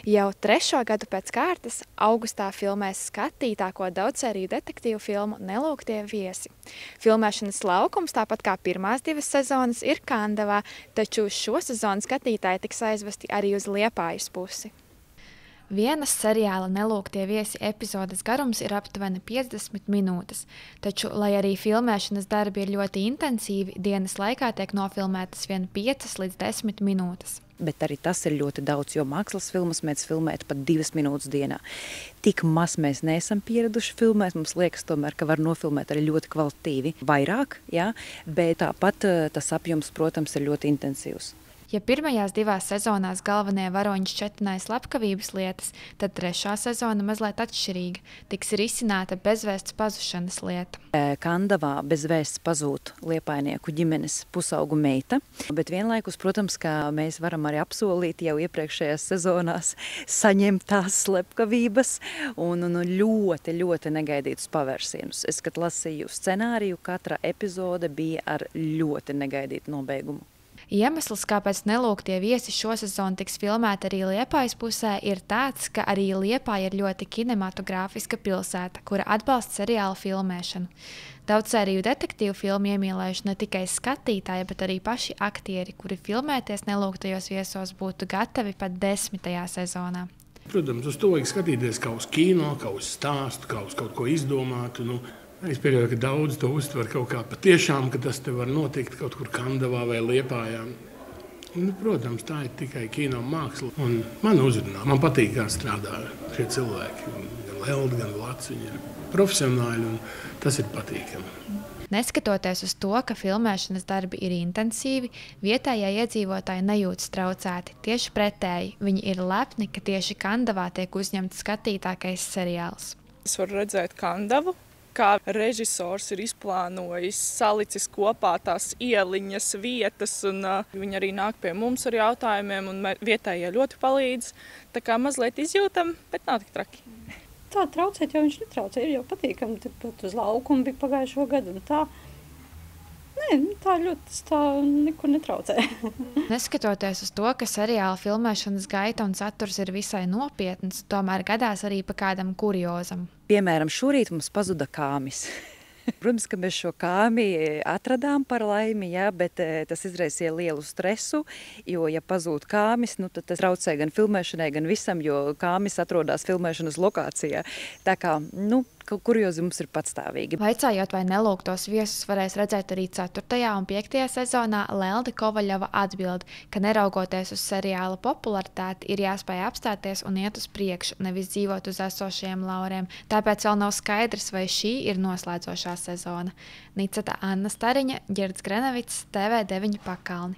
Jau 3. gadu pēc kārtas augustā filmēs skatītāko daudzsēriju detektīvu filmu Nelūgtie viesi. Filmēšanas laukums, tāpat kā pirmās 2 sezonas, ir Kandavā, taču šo sezonu skatītāji tiks aizvesti arī uz Liepājas pusi. Vienas seriāla Nelūgtie viesi epizodes garums ir aptuveni 50 minūtes, taču, lai arī filmēšanas darbi ir ļoti intensīvi, dienas laikā tiek nofilmētas vien 5 līdz 10 minūtes. Bet arī tas ir ļoti daudz, jo mākslas filmas mēdz filmēt pat 2 minūtes dienā. Tik maz mēs neesam pieraduši filmēt, mums liekas tomēr, ka var nofilmēt arī ļoti kvalitatīvi vairāk, ja? Bet tāpat tas apjoms, protams, ir ļoti intensīvs. Ja pirmajās 2 sezonās galvenie varoņi šķetināja slepkavības lietas, tad 3. sezona mazliet atšķirīga. Tiks risināta bezvēsts pazušanas lieta. Kandavā bezvēsts pazūd liepainieku ģimenes pusaugu meita, bet vienlaikus, protams, ka mēs varam arī apsolīt jau iepriekšējās sezonās saņemt tās slepkavības un ļoti, ļoti negaidītus pavērsienus. Es, kad lasīju scenāriju, katra epizode bija ar ļoti negaidītu nobeigumu. Iemesls, kāpēc Nelūgtie viesi šo sezonu tiks filmēti arī Liepājas pusē, ir tāds, ka arī Liepāja ir ļoti kinematogrāfiska pilsēta, kura atbalsta seriāla filmēšanu. Daudzsēriju detektīvu filmu iemīlējuši ne tikai skatītāji, bet arī paši aktieri, kuri filmēties Nelūgtajos viesos būtu gatavi pat 10. sezonā. Protams, uz to vajag skatīties kā uz kino, kā uz stāstu, kā uz kaut ko izdomātu. Es pieļauju, ka daudz to uztver kaut kā patiešām, ka tas te var notikt kaut kur Kandavā vai Liepājā. Protams, tā ir tikai kino māksla. Un man uzrunā, man patīk, kā strādā šie cilvēki. Gan Lelda, gan Vlads, viņi ir profesionāļi un tas ir patīkami. Neskatoties uz to, ka filmēšanas darbi ir intensīvi, vietējie iedzīvotāji nejūtas traucēti. Tieši pretēji, viņi ir lepni, ka tieši Kandavā tiek uzņemts skatītākais seriāls. Es varu redzēt Kandavu, kā režisors ir izplānojis, salicis kopā tās ieliņas vietas, un viņi arī nāk pie mums ar jautājumiem, un vietējie ļoti palīdz. Tā kā mazliet izjūtam, bet nav tik traki. Tā traucēt, jo viņš netraucē, ir jau patīkami, pat uz laukumu bija pagājušo gadu, un tā. Nē, tā ļoti tā nekur netraucē. Neskatoties uz to, ka seriāla filmēšanas gaita un saturs ir visai nopietns, tomēr gadās arī pa kādam kuriozam. Piemēram, šorīt mums pazuda kāmis. Protams, ka mēs šo kāmi atradām par laimi, jā, bet tas izraisīja lielu stresu, jo, ja pazūd kāmis, tad tas traucē gan filmēšanai, gan visam, jo kāmis atrodas filmēšanas lokācijā. Tā kā, kuriozi mums ir patstāvīgi. Vaicājot, vai Nelūgtos viesus varēs redzēt arī 4. un 5. sezonā, Lelda Kovaļova atbild, ka neraugoties uz seriāla popularitāti, ir jāspēj apstāties un iet uz priekšu, nevis dzīvot uz esošajiem lauriem. Tāpēc vēl nav skaidrs, vai šī ir noslēdzošā sezona. Niceta Anna Stariņa, Ģerds Grenevits, TV9 Pakalni.